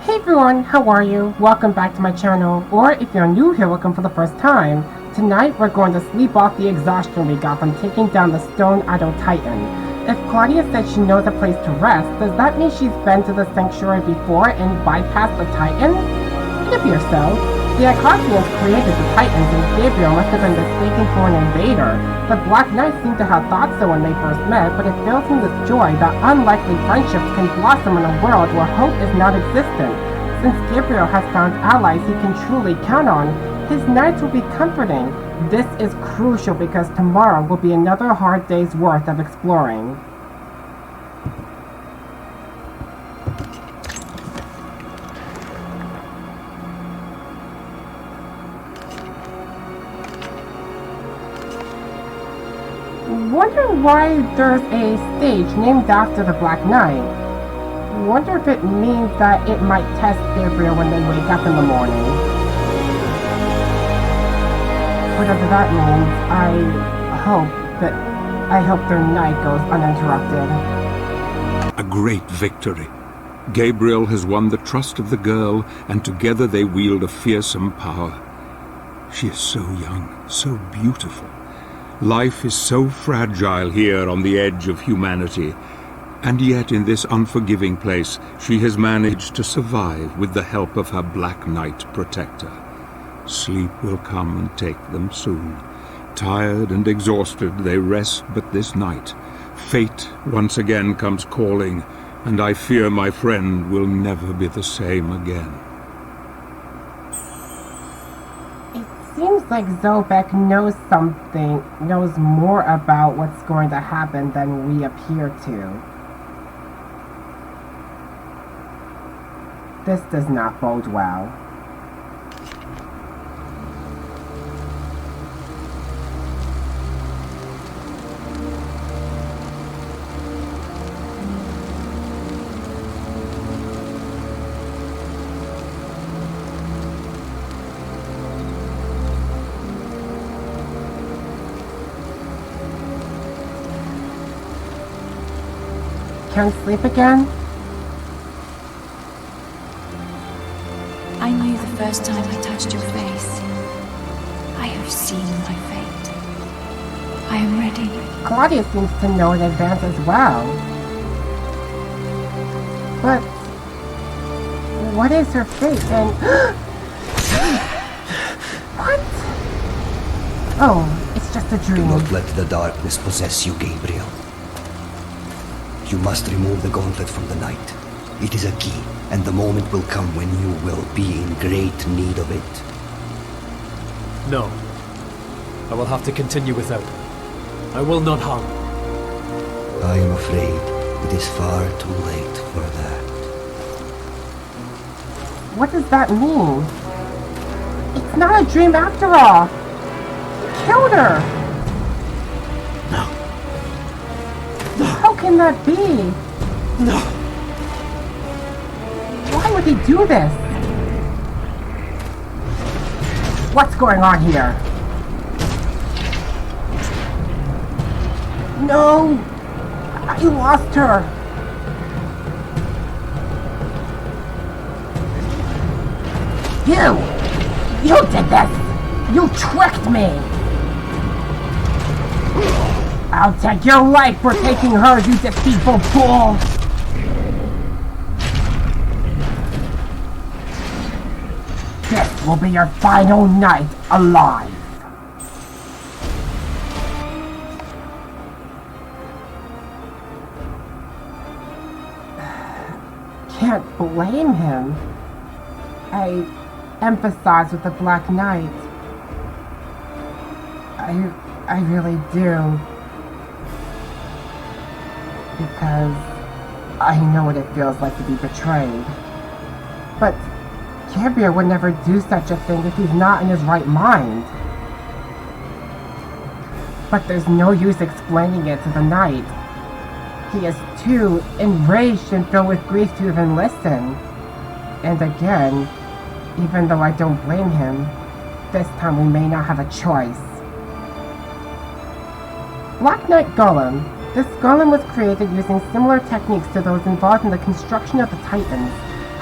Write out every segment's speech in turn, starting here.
Hey everyone, how are you? Welcome back to my channel, or if you're new here, welcome for the first time. Tonight we're going to sleep off the exhaustion we got from taking down the stone idol titan. If Claudia said she knows a place to rest, does that mean she's been to the sanctuary before and bypassed the titan? It appears so. The Lycanthropes created the titans and Gabriel must have been mistaken for an invader. The Black Knight seemed to have thought so when they first met, but it fills him with joy that unlikely friendships can blossom in a world where hope is not existent. Since Gabriel has found allies he can truly count on, his nights will be comforting. This is crucial because tomorrow will be another hard day's worth of exploring. Wonder why there's a stage named after the Black Knight. Wonder if it means that it might test Gabriel when they wake up in the morning. Whatever that means, I hope their night goes uninterrupted. A great victory. Gabriel has won the trust of the girl, and together they wield a fearsome power. She is so young, so beautiful. Life is so fragile here on the edge of humanity, and yet in this unforgiving place she has managed to survive with the help of her Black Knight protector. Sleep will come and take them soon. Tired and exhausted, they rest but this night. Fate once again comes calling, and I fear my friend will never be the same again. Seems like Zobek knows more about what's going to happen than we appear to. This does not bode well. Can't sleep again? I knew the first time I touched your face. I have seen my fate. I am ready. Claudia seems to know in advance as well. But what is her fate and what? Oh, it's just a dream. Do not let the darkness possess you, Gabriel. You must remove the gauntlet from the night. It is a key, and the moment will come when you will be in great need of it. No. I will have to continue without. I will not harm. I am afraid it is far too late for that. What does that mean? It's not a dream after all. He killed her. No. How can that be? No. Why would he do this? What's going on here? No! I lost her! You did this! You tricked me! I'll take your life for taking her, you deceitful fool! This will be your final night alive! Can't blame him. I empathize with the Black Knight. I really do. Because I know what it feels like to be betrayed. But Gabriel would never do such a thing if he's not in his right mind. But there's no use explaining it to the Knight. He is too enraged and filled with grief to even listen. And again, even though I don't blame him, this time we may not have a choice. Black Knight Golem. This golem was created using similar techniques to those involved in the construction of the Titans.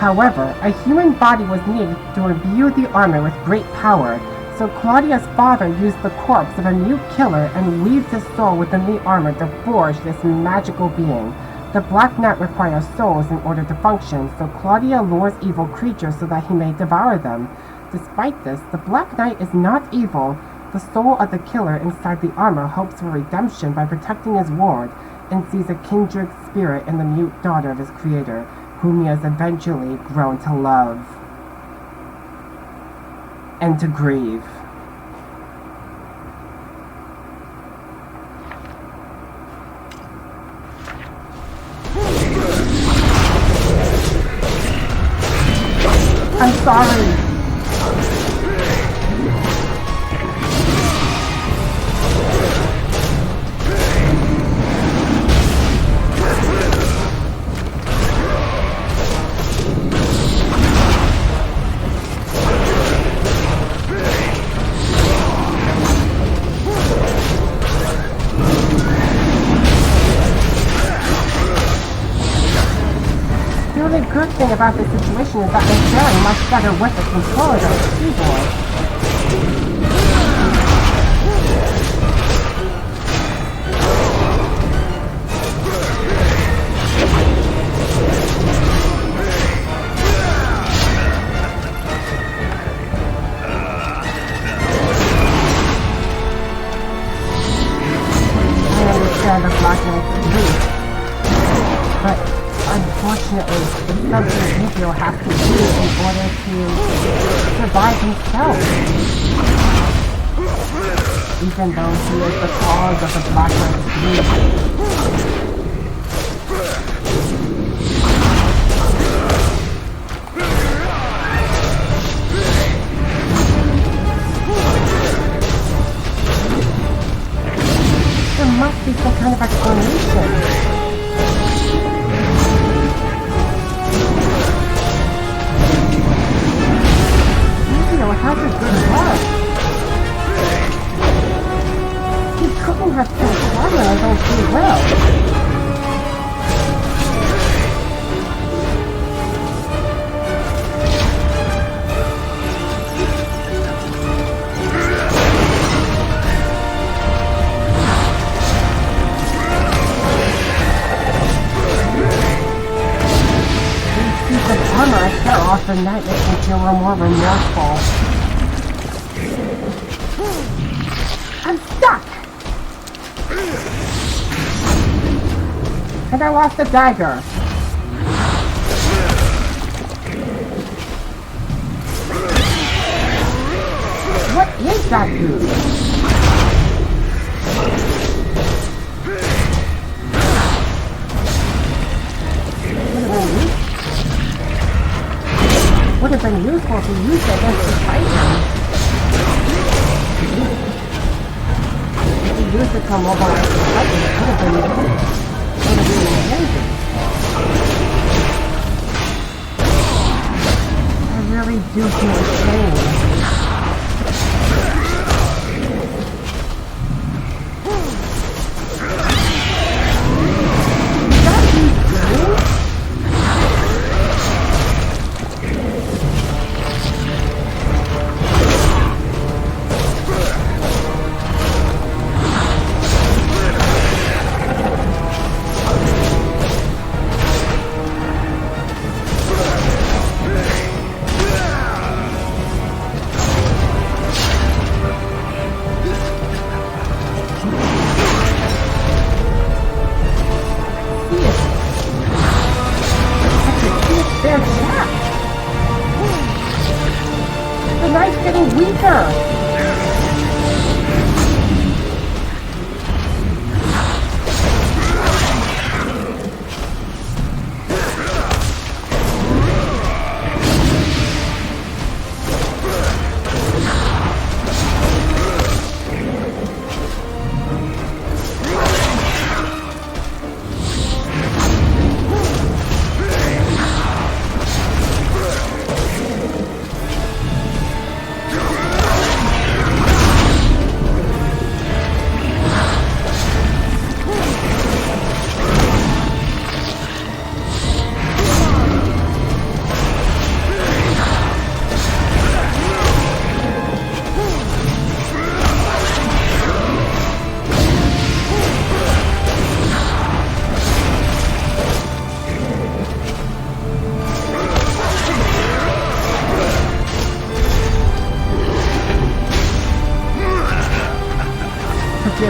However, a human body was needed to imbue the armor with great power, so Claudia's father used the corpse of a mute killer and weaved his soul within the armor to forge this magical being. The Black Knight requires souls in order to function, so Claudia lures evil creatures so that he may devour them. Despite this, the Black Knight is not evil. The soul of the killer inside the armor hopes for redemption by protecting his ward, and sees a kindred spirit in the mute daughter of his creator, whom he has eventually grown to love and to grieve. I'm sorry. The only good thing about this situation is that I'm faring much better with the controller than the keyboard. I understand the Black Knight's grief, but unfortunately, it's something Gabriel has to do in order to survive himself. Even though he is the cause of the Black Knight's grief. There must be some kind of explanation. Has a good heart. He couldn't have killed Claudia although she will. These pieces of armor I tear off the night makes me feel more remorseful. I'm stuck! And I lost the dagger. What is that dude? Would have been useful if you used it against the Titan. If you used it to mobilize the Titan, it could have been amazing. I really do feel ashamed. Is that you doing? The knife's getting weaker!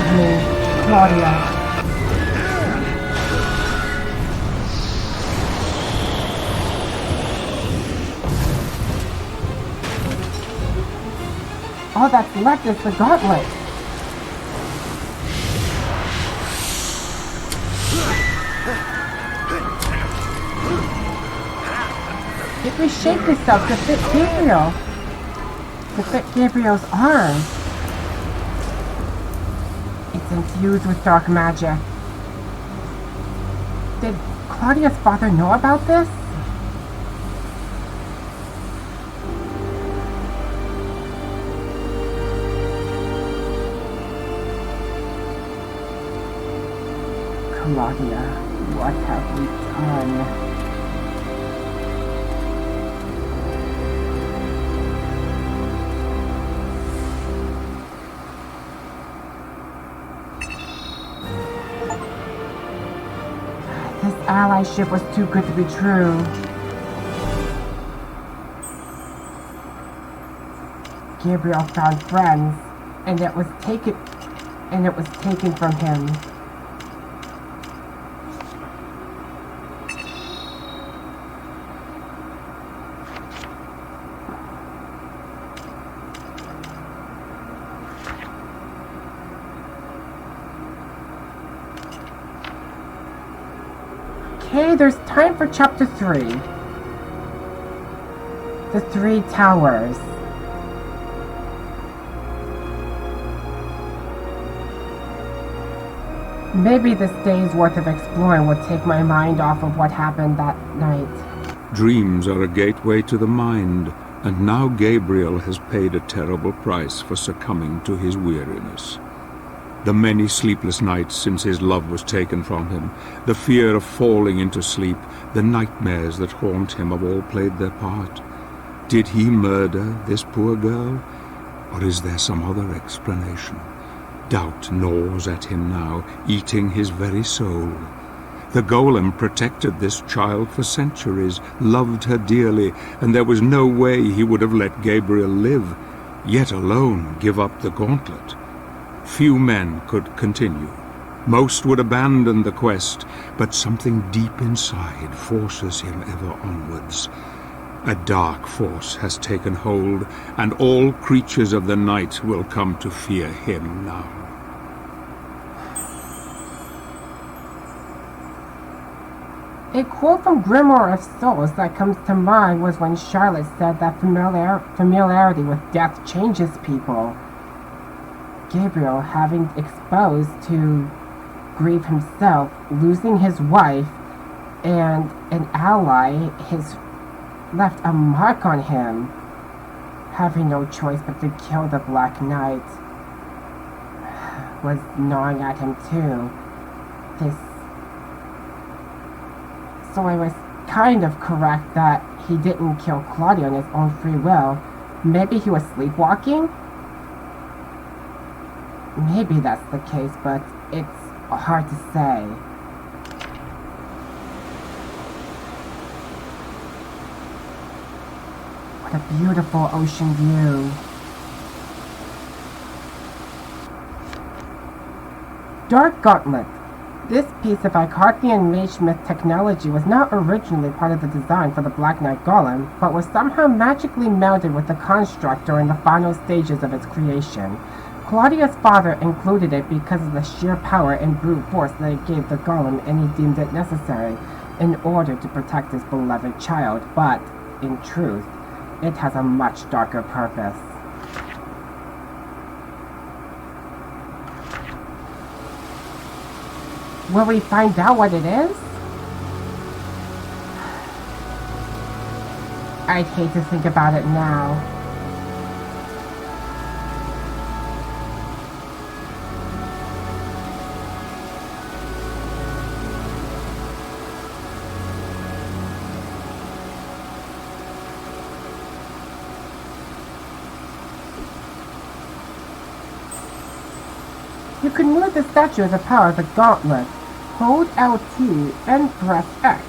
Save me, Claudia. All that's left is the gauntlet. It reshaped itself to fit Gabriel. To fit Gabriel's arm. It's infused with dark magic. Did Claudia's father know about this? Claudia, what have we done? This allyship was too good to be true. Gabriel found friends, and it was taken from him. Okay, there's time for chapter 3. The Three Towers. Maybe this day's worth of exploring will take my mind off of what happened that night. Dreams are a gateway to the mind, and now Gabriel has paid a terrible price for succumbing to his weariness. The many sleepless nights since his love was taken from him, the fear of falling into sleep, the nightmares that haunt him have all played their part. Did he murder this poor girl, or is there some other explanation? Doubt gnaws at him now, eating his very soul. The golem protected this child for centuries, loved her dearly, and there was no way he would have let Gabriel live, yet alone give up the gauntlet. Few men could continue. Most would abandon the quest, but something deep inside forces him ever onwards. A dark force has taken hold, and all creatures of the night will come to fear him now. A quote from Grimoire of Souls that comes to mind was when Charlotte said that familiarity with death changes people. Gabriel, having exposed to grief himself, losing his wife and an ally, has left a mark on him. Having no choice but to kill the Black Knight was gnawing at him too. So I was kind of correct that he didn't kill Claudia on his own free will. Maybe he was sleepwalking? Maybe that's the case, but it's hard to say. What a beautiful ocean view. Dark Gauntlet. This piece of Icarthian Magesmith technology was not originally part of the design for the Black Knight Golem, but was somehow magically melded with the construct during the final stages of its creation. Claudia's father included it because of the sheer power and brute force that it gave the golem, and he deemed it necessary in order to protect his beloved child, but, in truth, it has a much darker purpose. Will we find out what it is? I'd hate to think about it now. You can move the statue with the power of the gauntlet. Hold LT and press X.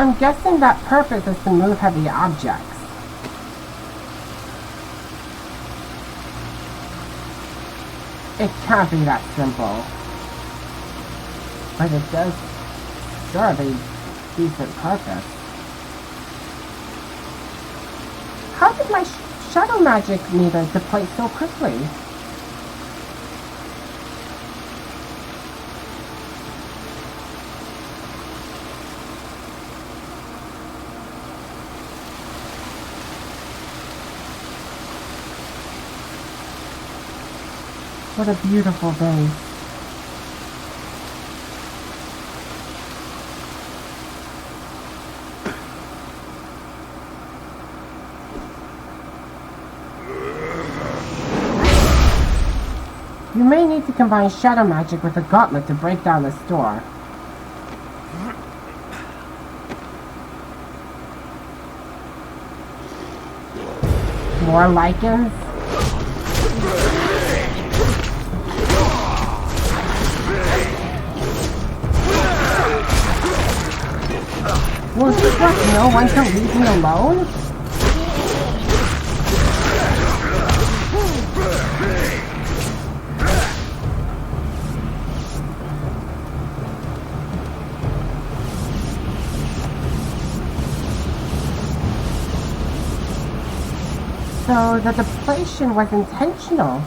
I'm guessing that purpose is to move heavy objects. It can't be that simple. But it does serve a decent purpose. How did my shadow magic meter deplete so quickly? What a beautiful day. You may need to combine shadow magic with a gauntlet to break down the store. More lycans? Will you just know when to leave me alone? So the depletion was intentional.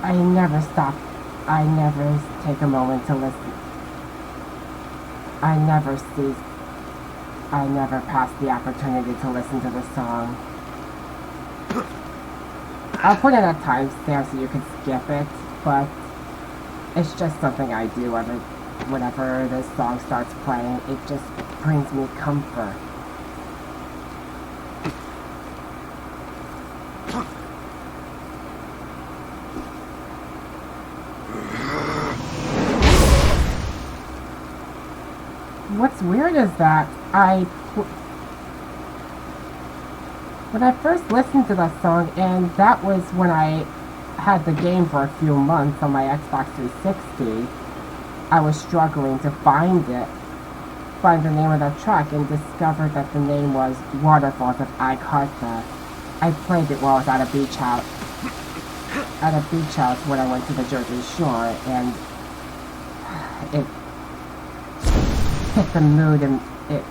I never stop. I never take a moment to listen. I never cease. I never pass the opportunity to listen to the song. I'll put in a timestamp so you can skip it, but it's just something I do whenever this song starts playing. It just brings me comfort. What's weird is that When I first listened to that song, and that was when I had the game for a few months on my Xbox 360, I was struggling to find the name of that track, and discovered that the name was Waterfalls of Lycanthropes. I played it while I was at a beach house when I went to the Jersey Shore, and it hit the mood, and it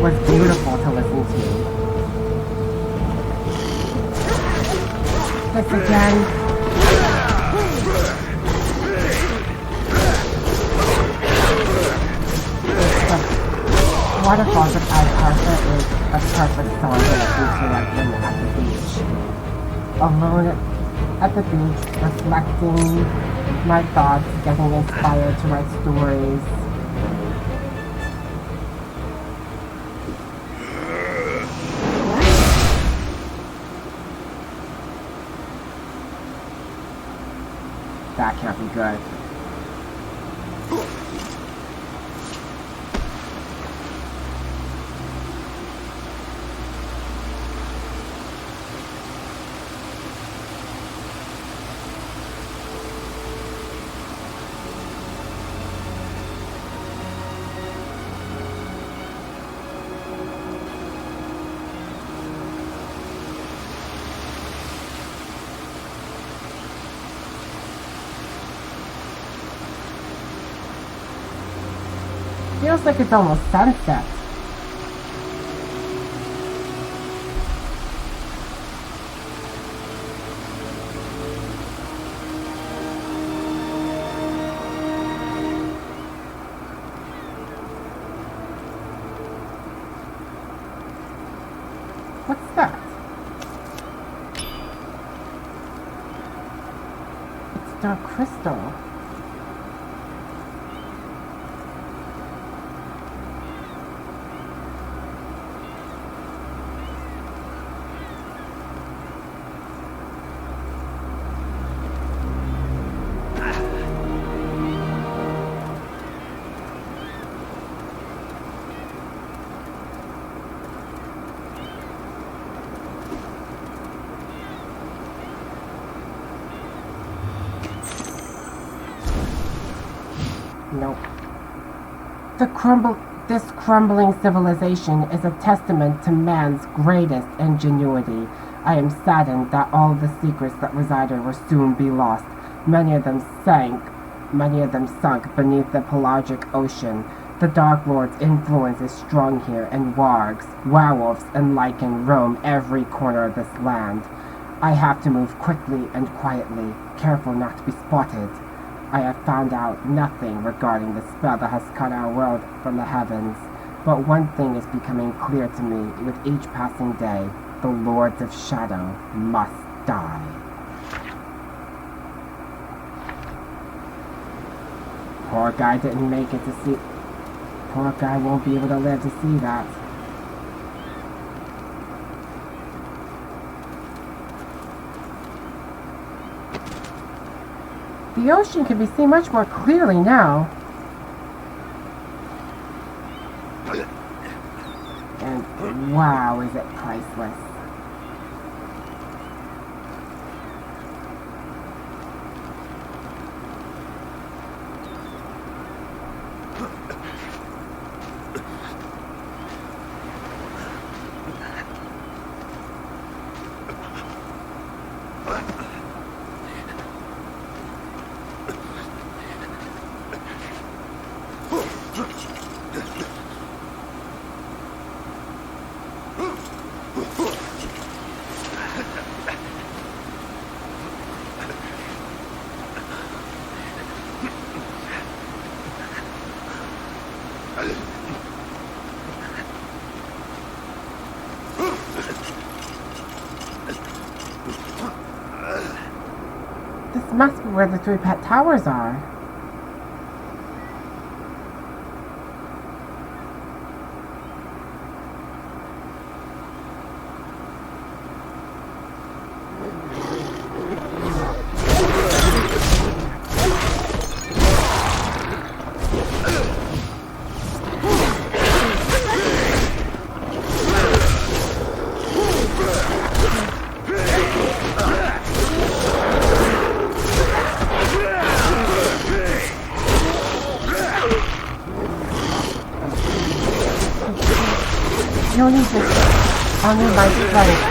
was beautiful to listen to. This again. Waterfalls of Lycanthropes is a perfect song to listen to at the beach. Alone at the beach, reflecting my thoughts, getting inspired to write stories. That can't be good. Feels like it's almost sunset. What's that? It's dark crystal. Nope. This crumbling civilization is a testament to man's greatest ingenuity. I am saddened that all the secrets that reside here will soon be lost. Many of them sunk beneath the pelagic ocean. The Dark Lord's influence is strong here, and wargs, werewolves, and lycan roam every corner of this land. I have to move quickly and quietly, careful not to be spotted. I have found out nothing regarding the spell that has cut our world from the heavens, but one thing is becoming clear to me with each passing day. The Lords of Shadow must die. Poor guy didn't make it to see... Poor guy won't be able to live to see that. The ocean can be seen much more clearly now. And wow, is it priceless. This must be where the three pet towers are. He'll need this. I'll need my strength.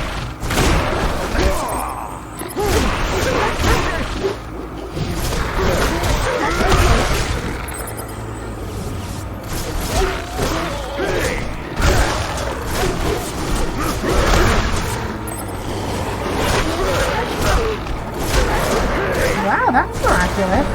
Wow, that's miraculous.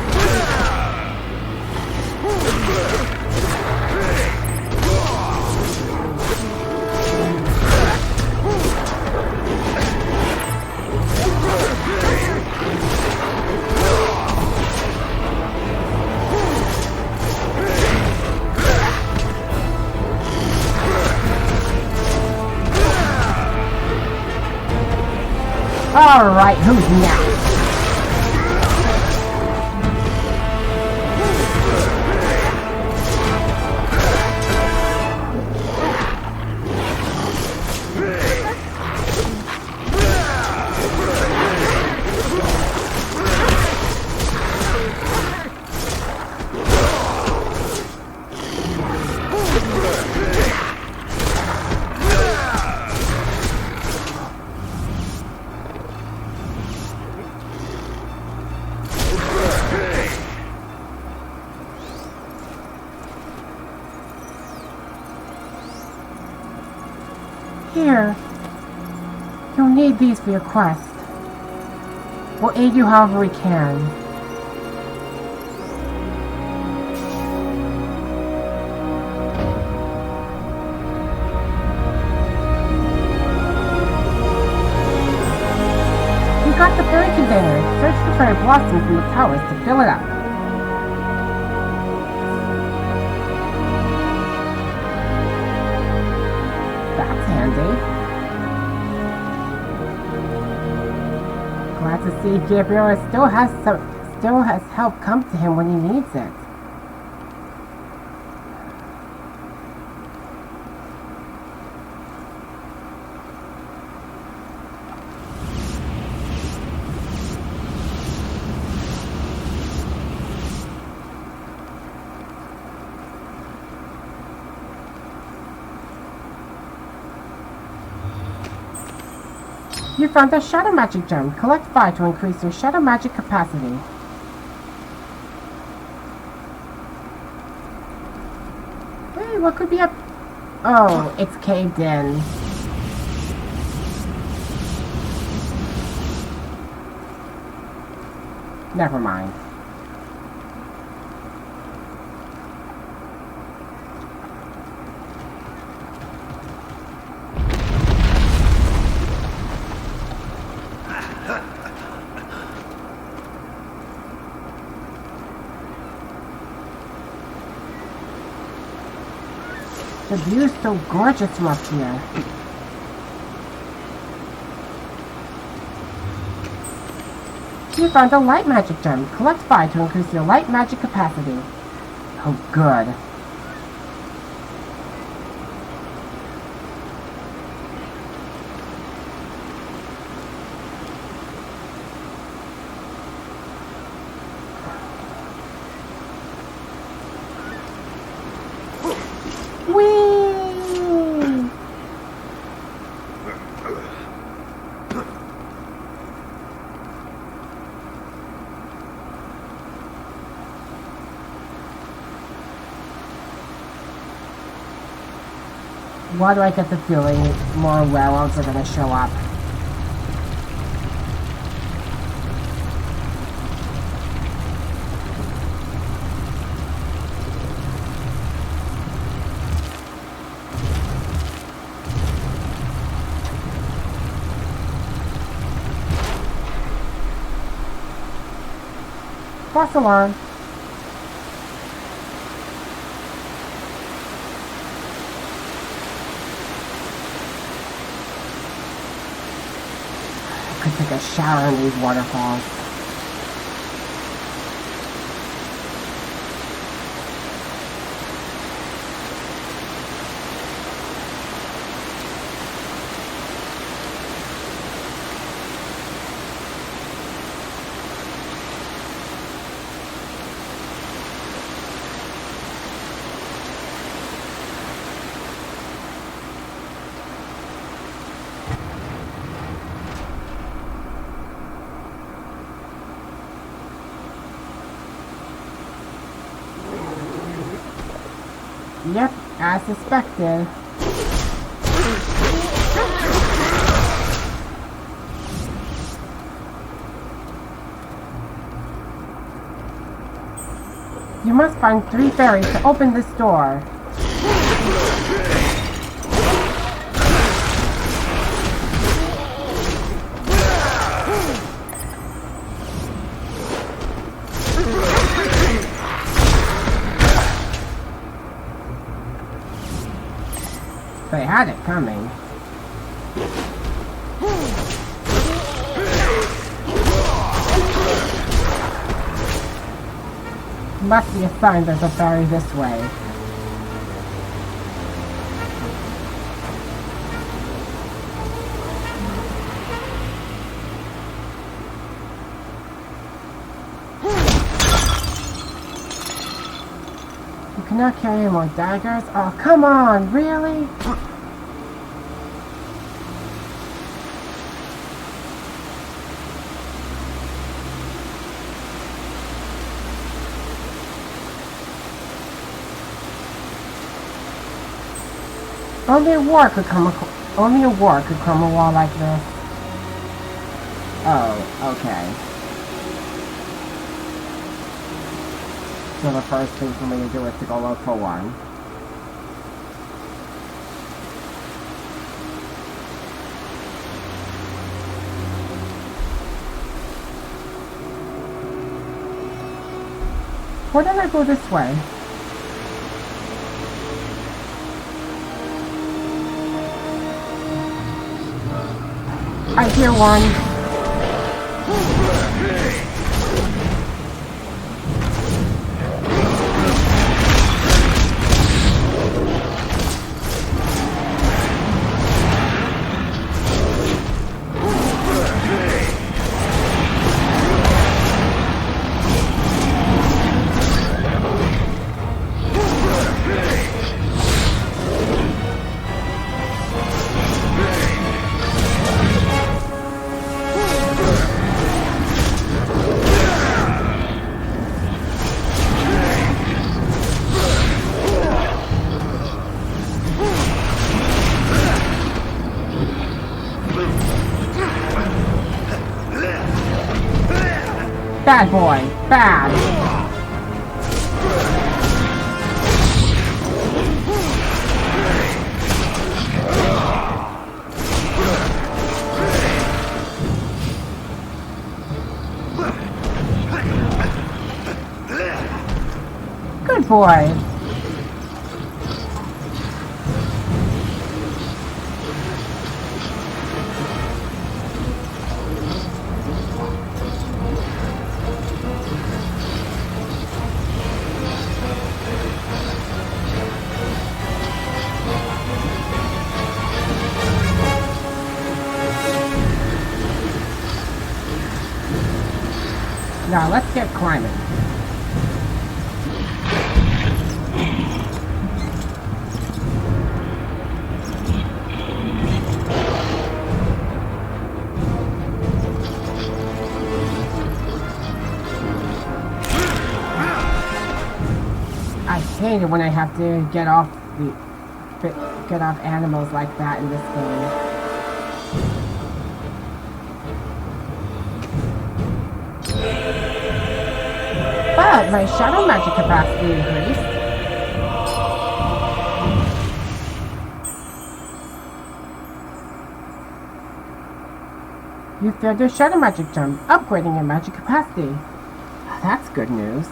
Alright, who's next? Here. You'll need these for your quest. We'll aid you however we can. You got the fairy container. Search for fairy blossoms from the towers to fill it up. Glad to see Gabriel still has help come to him when he needs it. You found a shadow magic gem. Collect 5 to increase your shadow magic capacity. Hey, what could be up? Oh, it's caved in. Never mind. The view's so gorgeous from up here. You found a light magic gem. Collect 5 to increase your light magic capacity. Oh, good. Why do I get the feeling more werewolves are gonna show up? False alarm. I could take a shower in these waterfalls. Yep, as suspected. You must find 3 fairies to open this door. They had it coming. Must be a sign there's a fairy this way. You cannot carry any more daggers? Oh, come on, really? Only a war could come a wall like this. Oh, okay. So the first thing for me to do is to go look for one. Why did I go this way? I hear one. Bad boy, bad. Good boy. Now let's get climbing. I hate it when I have to get off animals like that in this game. But my shadow magic capacity increased. You failed your shadow magic jump, upgrading your magic capacity. That's good news.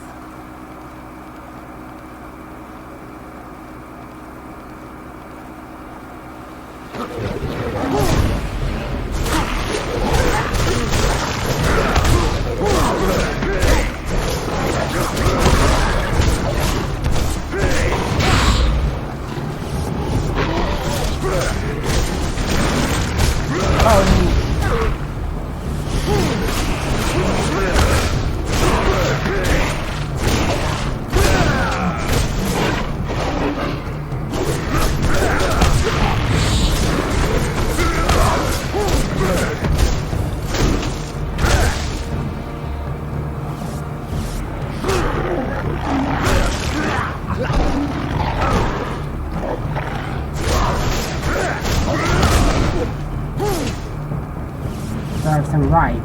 right.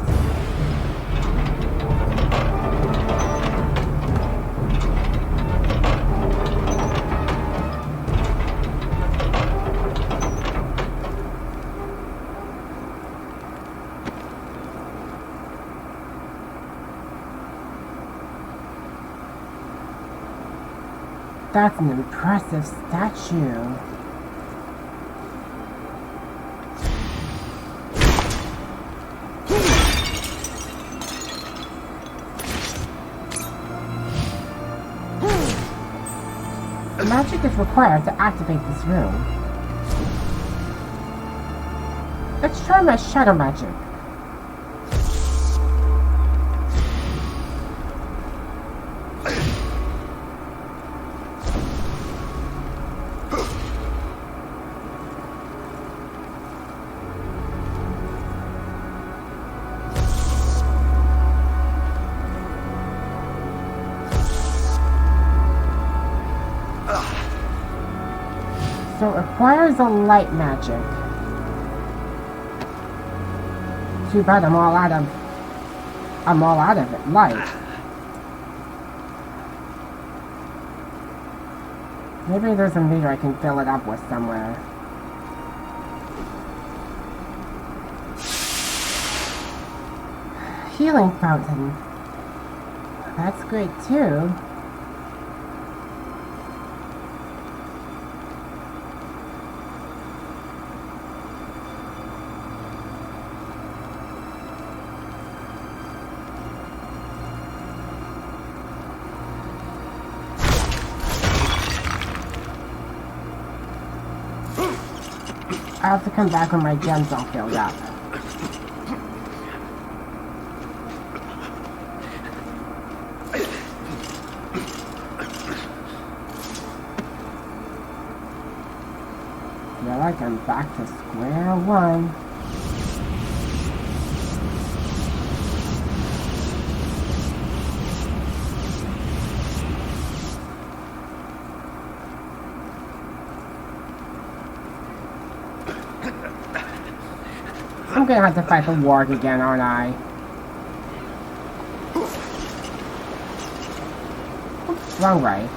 That's an impressive statue. Magic is required to activate this room. Let's try my shadow magic. So it requires a light magic. Too bad I'm all out of it. Light. Maybe there's a meter I can fill it up with somewhere. Healing fountain. That's great too. I have to come back when my gems all filled up. Feel like I'm back to square one. I'm gonna have to fight the warg again, aren't I? Oops, wrong way.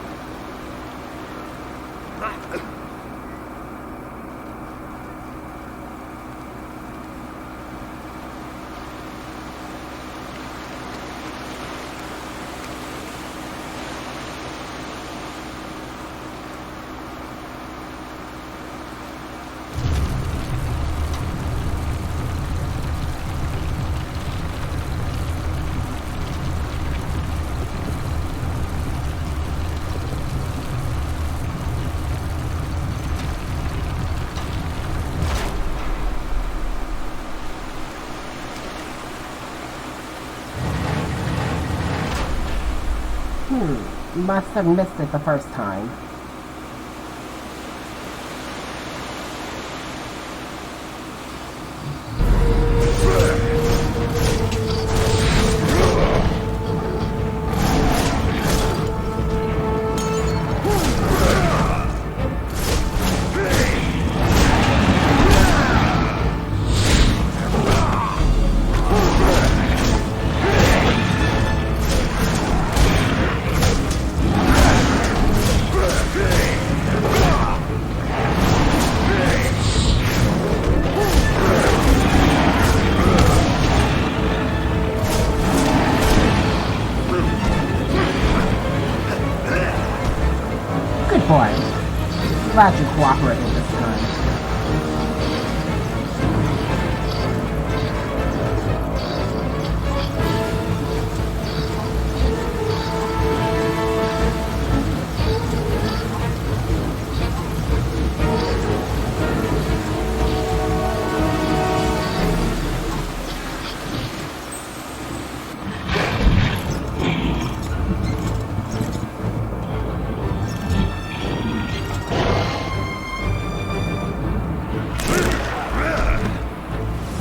Must have missed it the first time. Glad you cooperated this time.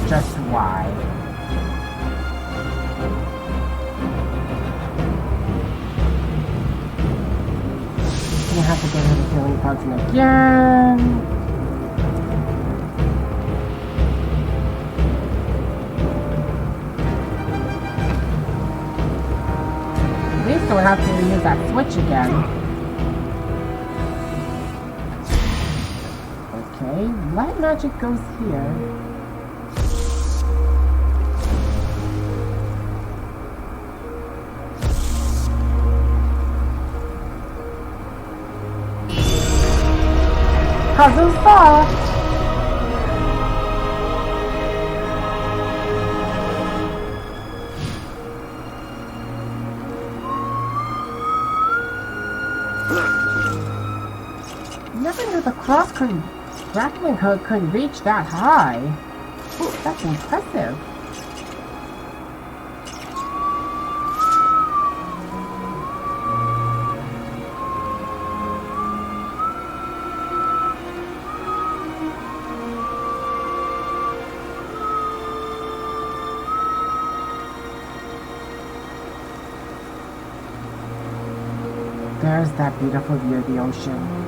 Just why? Gonna have to get rid of healing potion again. don't have to use that switch again. Okay, light magic goes here. Puzzle solved! Never knew the cross grappling hook could reach that high. Ooh, that's impressive. There's that beautiful view of the ocean.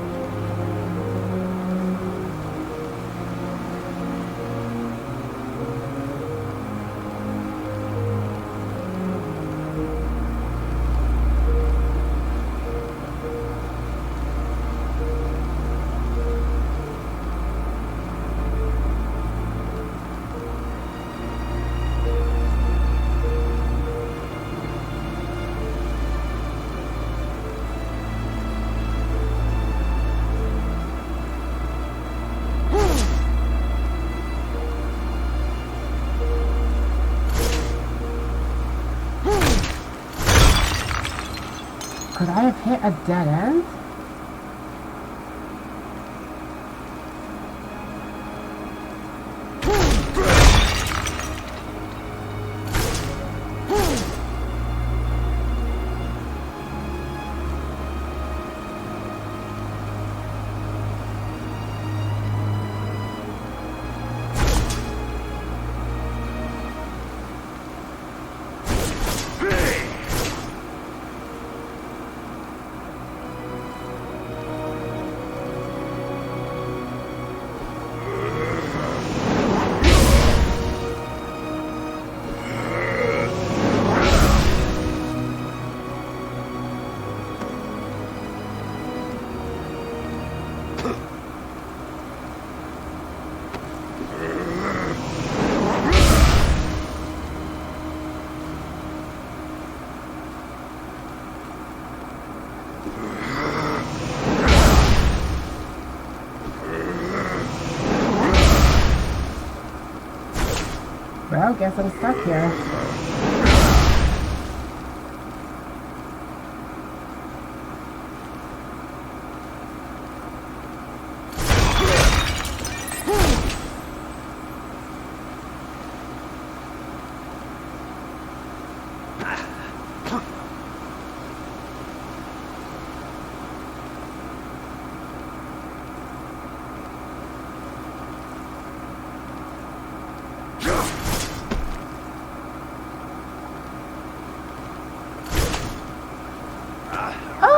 Could I have hit a dead end? Well, guess I'm stuck here.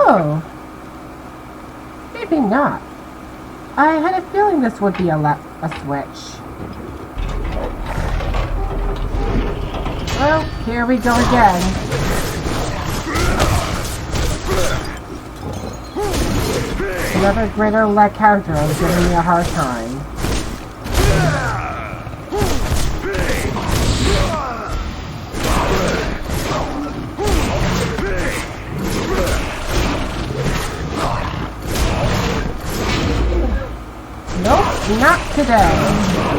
Oh! Maybe not. I had a feeling this would be a switch. Well, here we go again. Another greater Lycanthropes giving me a hard time. Nope, not today.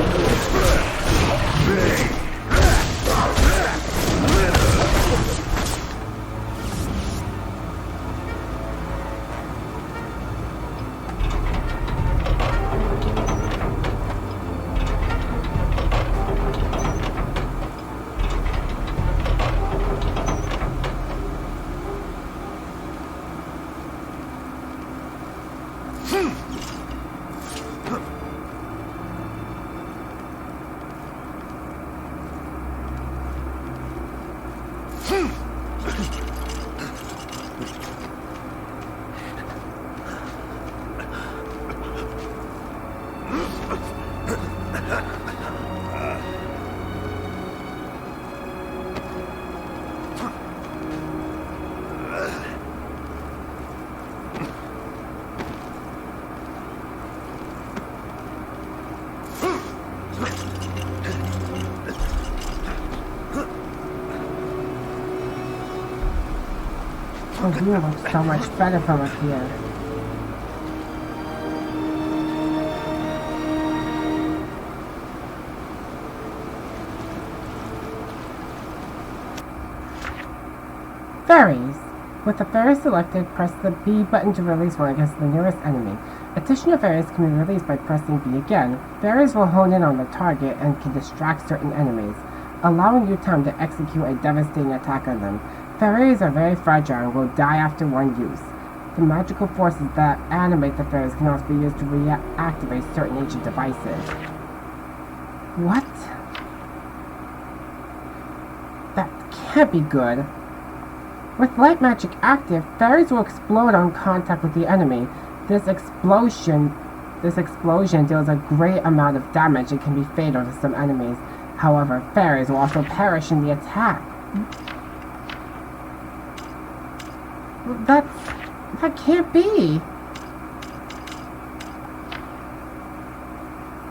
The view looks so much better from up here. Fairies. With the fairy selected, press the B button to release one against the nearest enemy. Additional fairies can be released by pressing B again. Fairies will hone in on the target and can distract certain enemies, allowing you time to execute a devastating attack on them. Fairies are very fragile and will die after one use. The magical forces that animate the fairies can also be used to reactivate certain ancient devices. What? That can't be good. With light magic active, fairies will explode on contact with the enemy. This explosion deals a great amount of damage and can be fatal to some enemies. However, fairies will also perish in the attack. That can't be.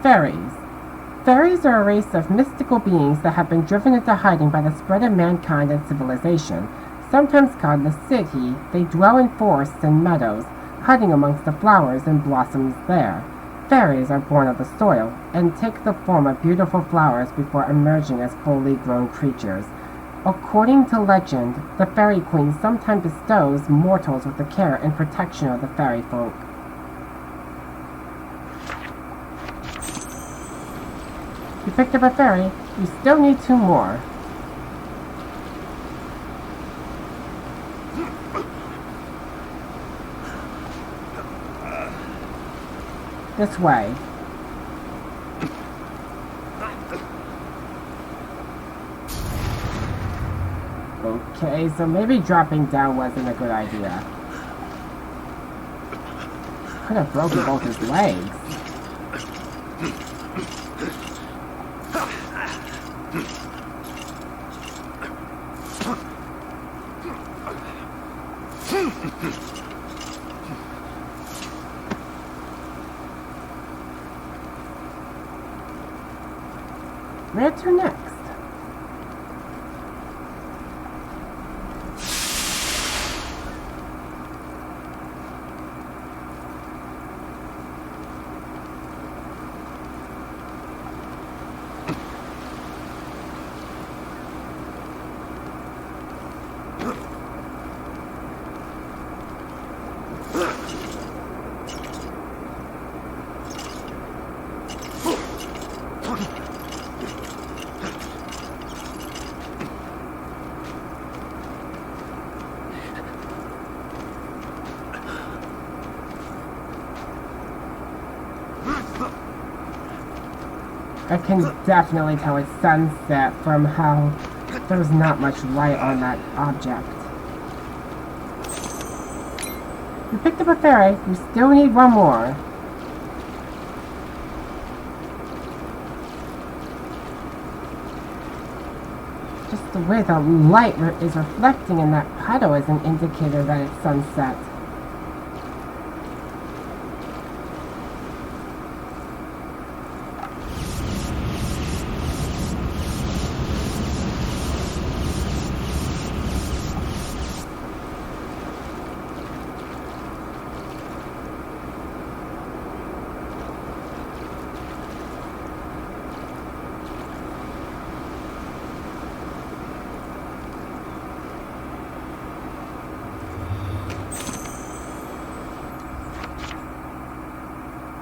Fairies. Fairies are a race of mystical beings that have been driven into hiding by the spread of mankind and civilization. Sometimes called the city, they dwell in forests and meadows, hiding amongst the flowers and blossoms there. Fairies are born of the soil, and take the form of beautiful flowers before emerging as fully grown creatures. According to legend, the Fairy Queen sometimes bestows mortals with the care and protection of the fairy folk. You picked up a fairy, you still need 2 more. This way. Okay, so maybe dropping down wasn't a good idea. Could have broken both his legs. Where to next? I can definitely tell it's sunset from how there's not much light on that object. You picked up a fairy, you still need 1 more. Just the way the light is reflecting in that puddle is an indicator that it's sunset.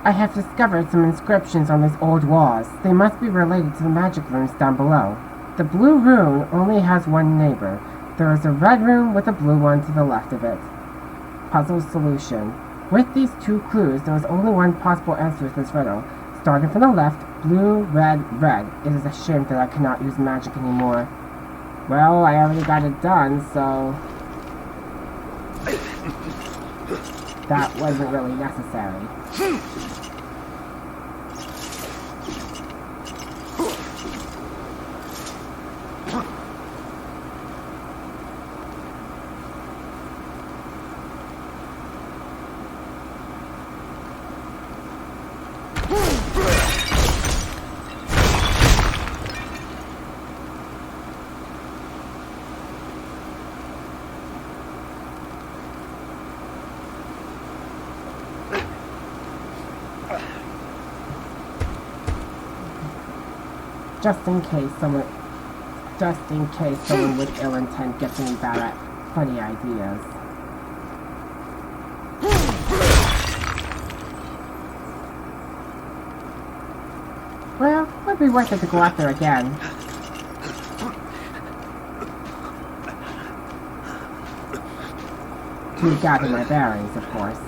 I have discovered some inscriptions on these old walls. They must be related to the magic rooms down below. The blue rune only has 1 neighbor. There is a red rune with a blue one to the left of it. Puzzle solution. With these 2 clues, there is only one possible answer to this riddle. Starting from the left, blue, red, red. It is a shame that I cannot use magic anymore. Well, I already got it done, so that wasn't really necessary. Just in case someone with ill intent gets any bad funny ideas. Well, it would be worth it to go out there again. To gather my bearings, of course.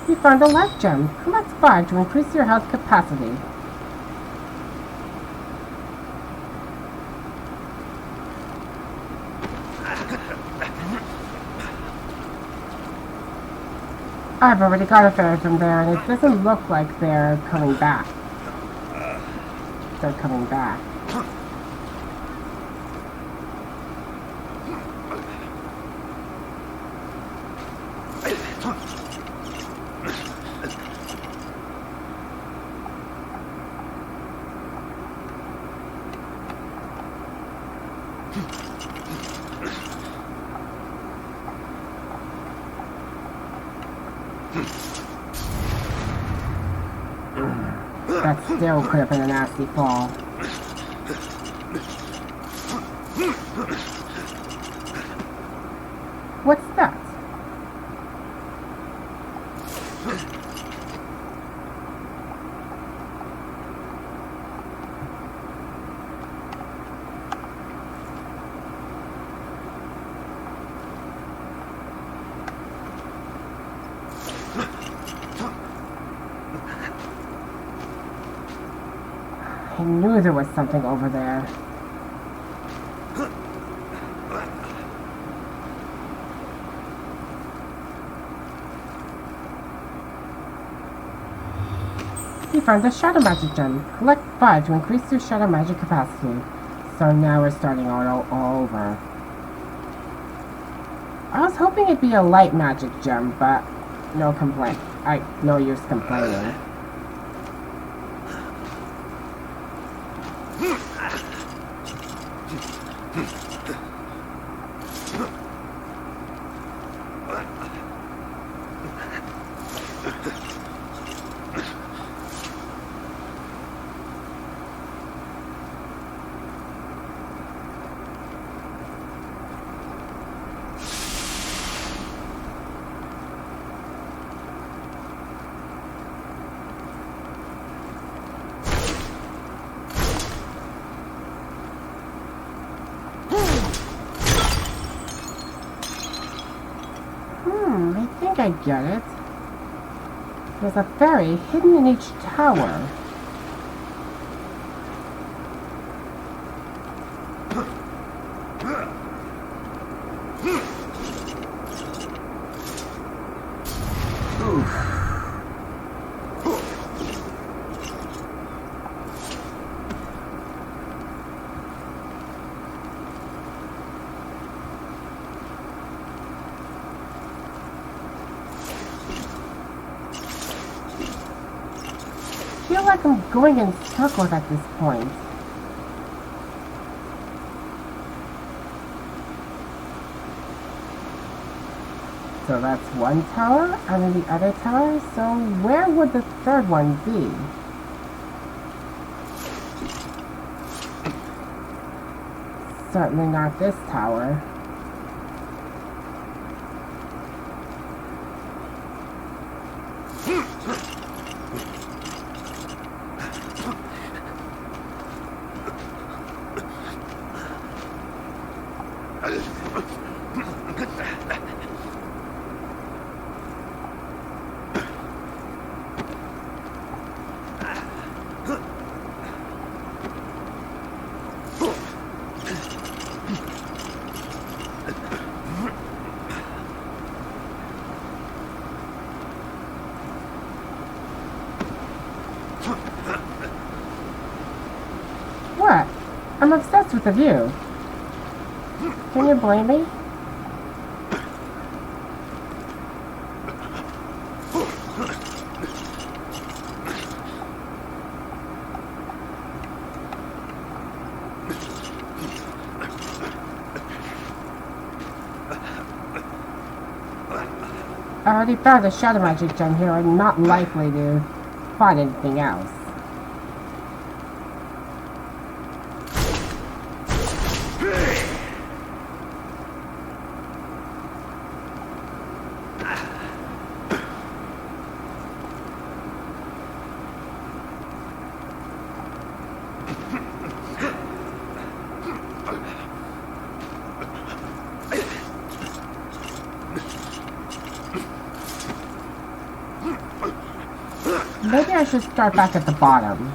You found a life gem. Collect 5 to increase your health capacity. I've already got a fairy from there, and it doesn't look like they're coming back. They're coming back. That still could have been a nasty fall. What's that? I knew there was something over there. You found the shadow magic gem. Collect 5 to increase your shadow magic capacity. So now we're starting all over. I was hoping it'd be a light magic gem, but no complaint. No use complaining. I think I get it. There's a fairy hidden in each tower. I feel like I'm going in circles at this point. So that's one tower, and then the other tower, so where would the third one be? Certainly not this tower. What? I'm obsessed with the view. Can you blame me? I already found a shadow magic gem here. I'm not likely to find anything else. Maybe I should start back at the bottom.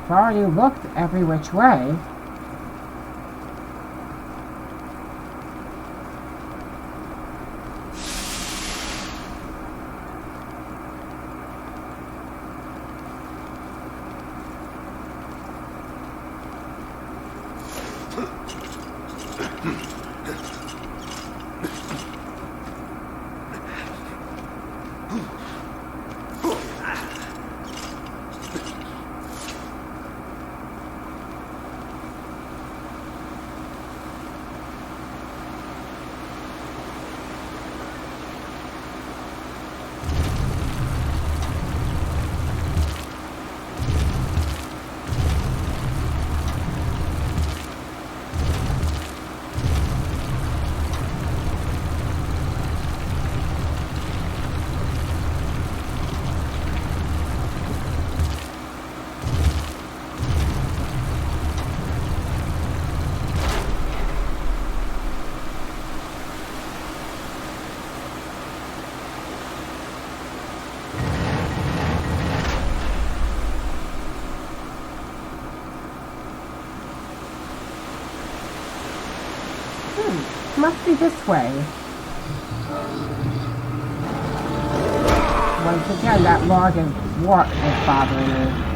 I've already looked every which way. Must be this way. Once again, that log of warp is bothering me.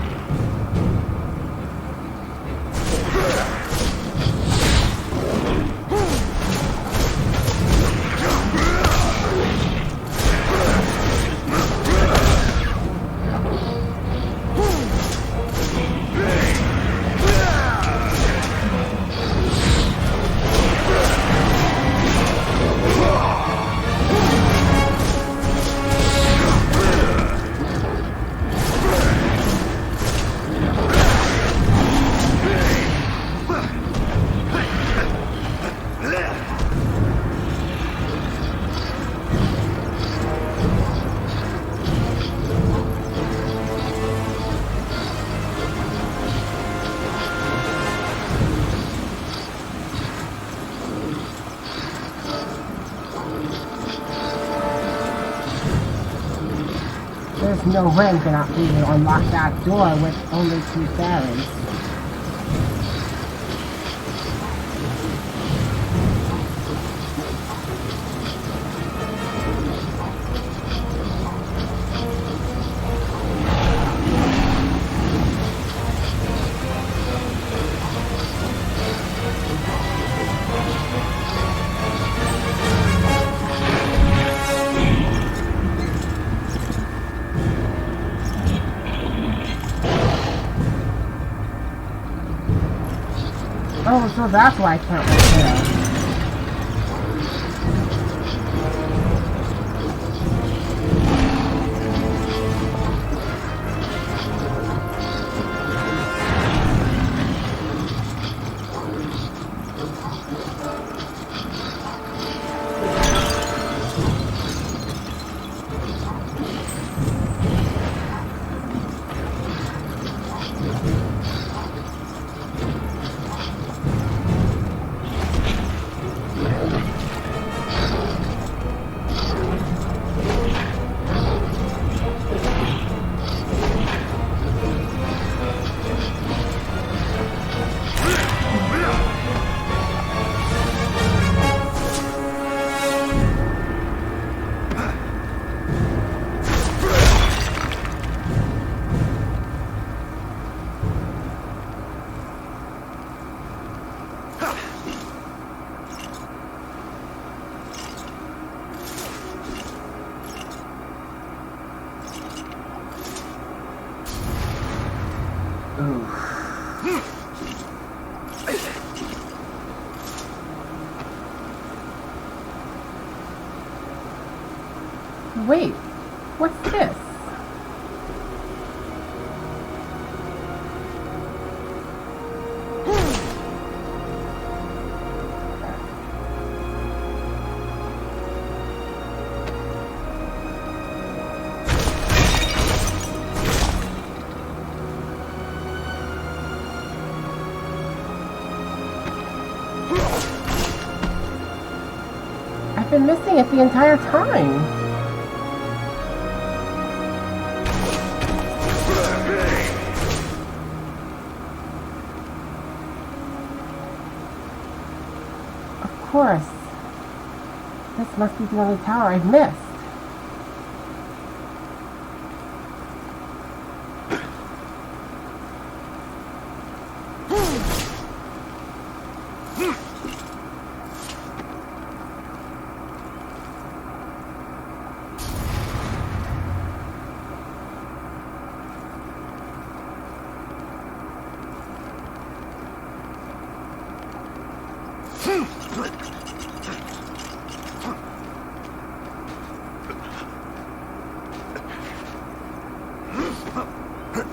There's no way I'm gonna be able to unlock that door with only 2 fairies. Oh, so that's why I can't repair. Wait, what's this? I've been missing it the entire time. Of course. This must be the only tower I've missed.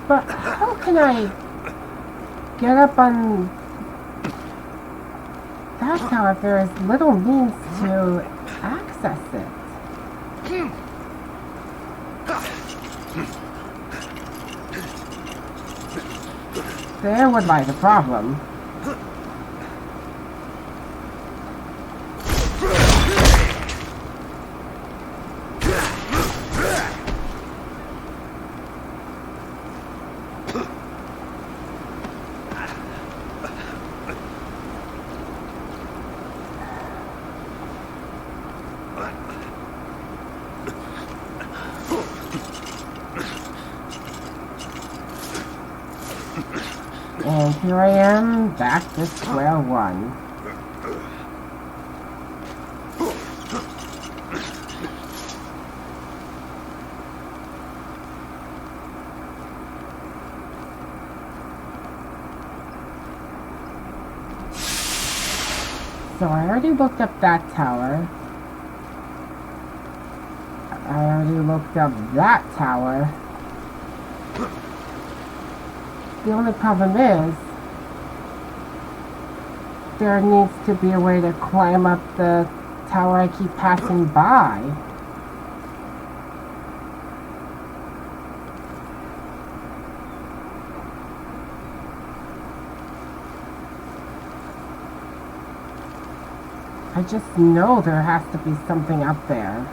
But how can I get up on that tower if there is little means to access it? There would lie the problem. And here I am, back to square one. So I already looked up that tower. I already looked up that tower. The only problem is, there needs to be a way to climb up the tower I keep passing by. I just know there has to be something up there.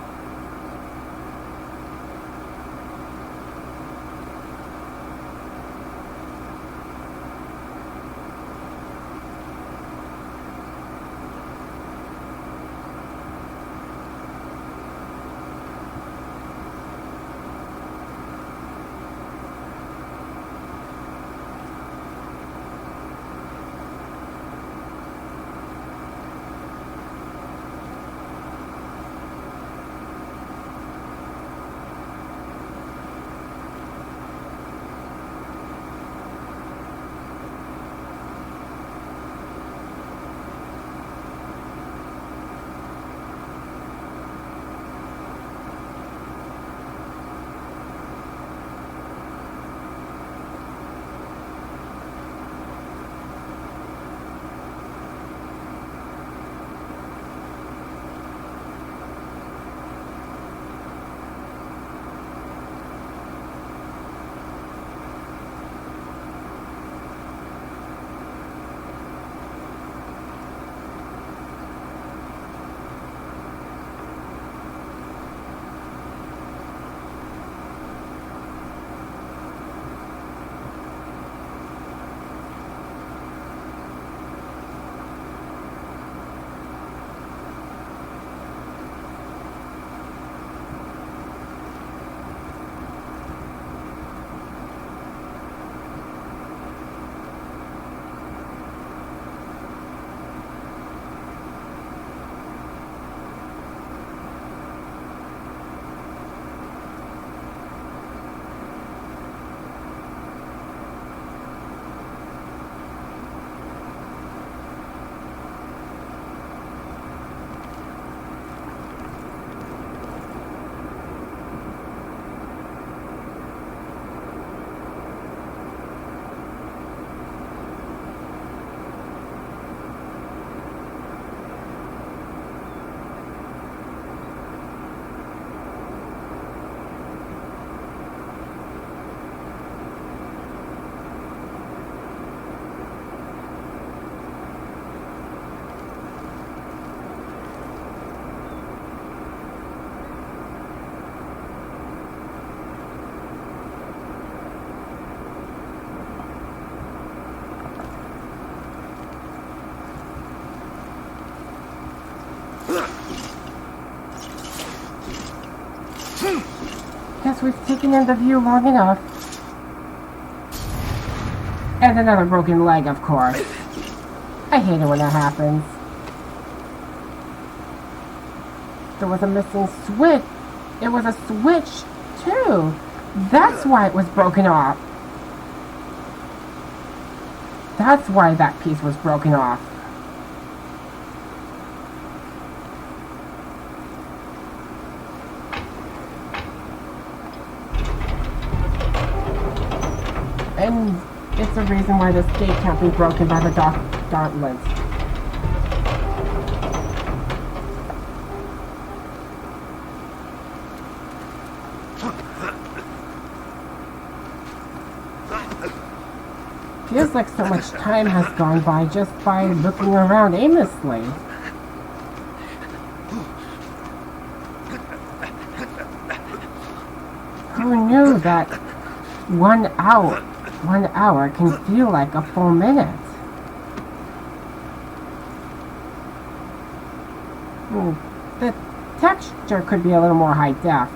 Guess we've taken in the view long enough. And another broken leg, of course. I hate it when that happens. There was a missing switch. It was a switch, too. That's why it was broken off. That's why that piece was broken off. And it's the reason why this gate can't be broken by the gauntlets. Feels like so much time has gone by just by looking around aimlessly. Who knew that 1 hour can feel like a full minute? The texture could be a little more high def.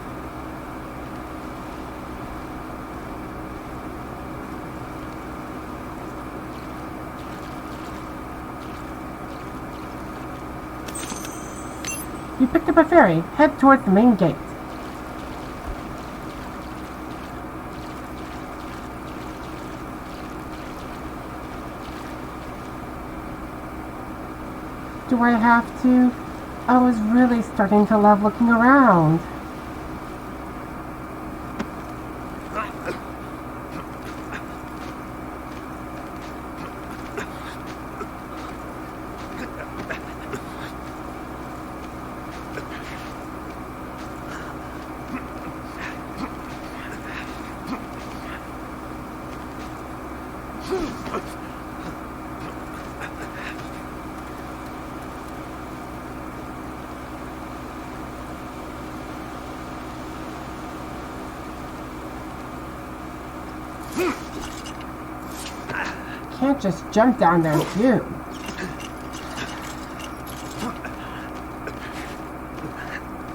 You picked up a ferry. Head towards the main gate. Do I have to? I was really starting to love looking around. Can't just jump down there too.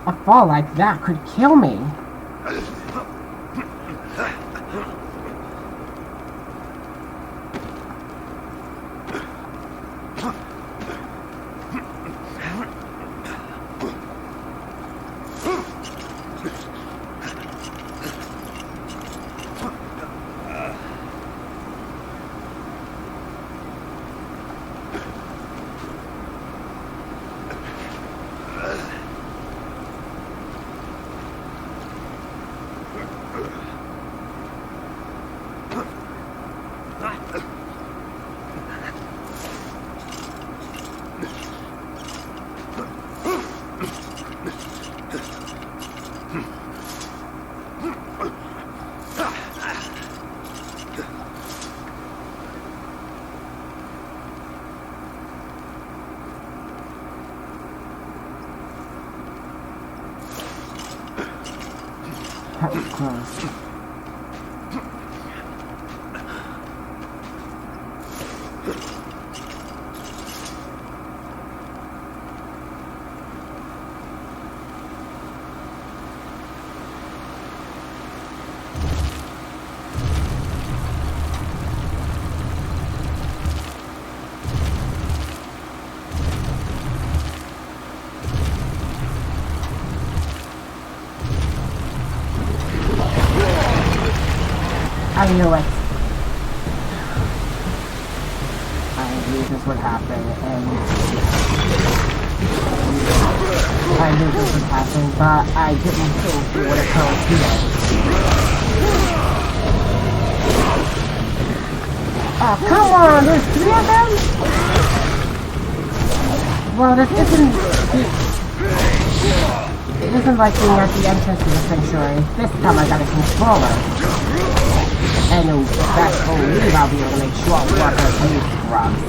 A fall like that could kill me. That was close. I knew it. I knew this would happen, and I knew this would happen, but I didn't think it would occur here. Oh, come on! There's 3 of them? Well, this isn't like being at the entrance to the sanctuary. This time I got a controller. And best believe I'll be able to make short work of these grubs.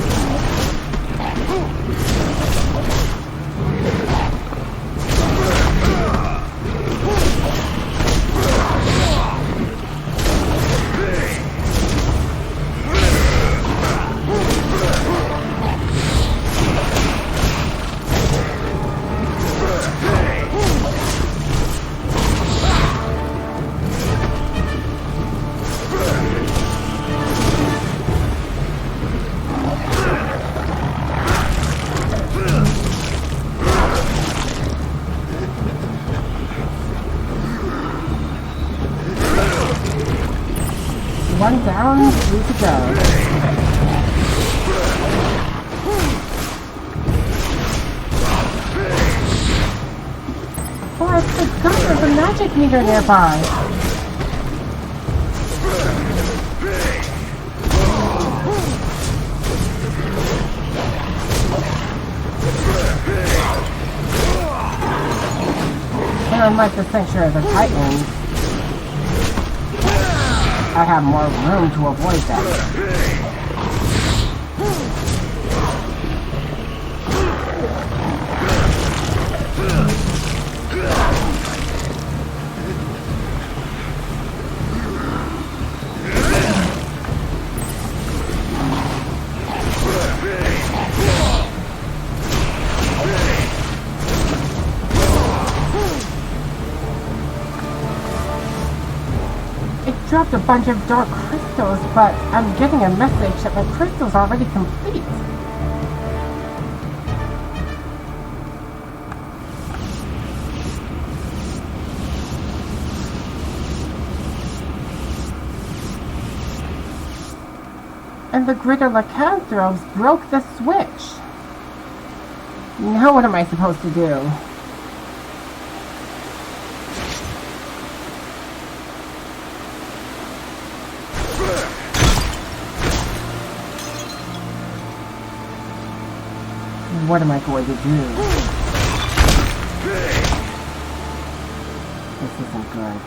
One down, 3 to go. Oh, I forgot there's a magic meter nearby. And unlike the Sanctuary of the Titans, I have more room to avoid them. Dropped a bunch of dark crystals, but I'm getting a message that my crystal's already complete. And the greater Lycanthropes broke the switch. Now what am I supposed to do? What am I going to do? This isn't good.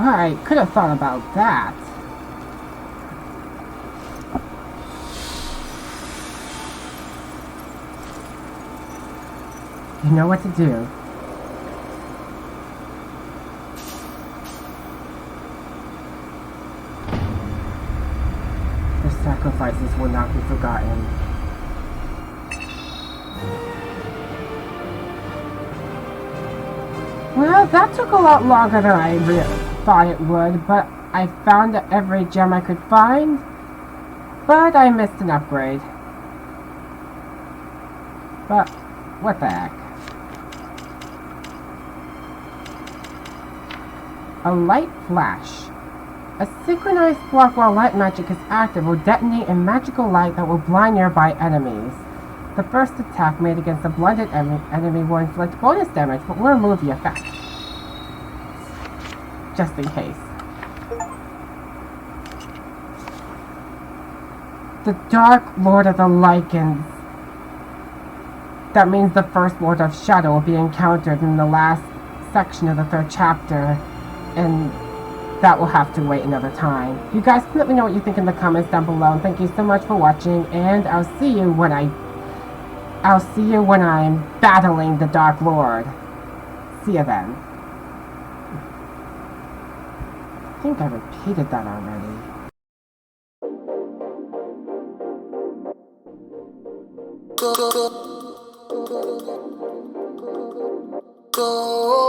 I could have thought about that. You know what to do. The sacrifices will not be forgotten. Well, that took a lot longer than I thought it would, but I found every gem I could find, but I missed an upgrade. But, what the heck. A light flash. A synchronized block while light magic is active will detonate a magical light that will blind nearby enemies. The first attack made against a blinded enemy will inflict bonus damage, but will remove the effect. Just in case. The Dark Lord of the Lycans. That means the First Lord of Shadow will be encountered in the last section of the 3rd chapter, and that will have to wait another time. You guys can let me know what you think in the comments down below, and thank you so much for watching, and I'll see you when I'm battling the Dark Lord. See you then. I think I repeated that already. Go.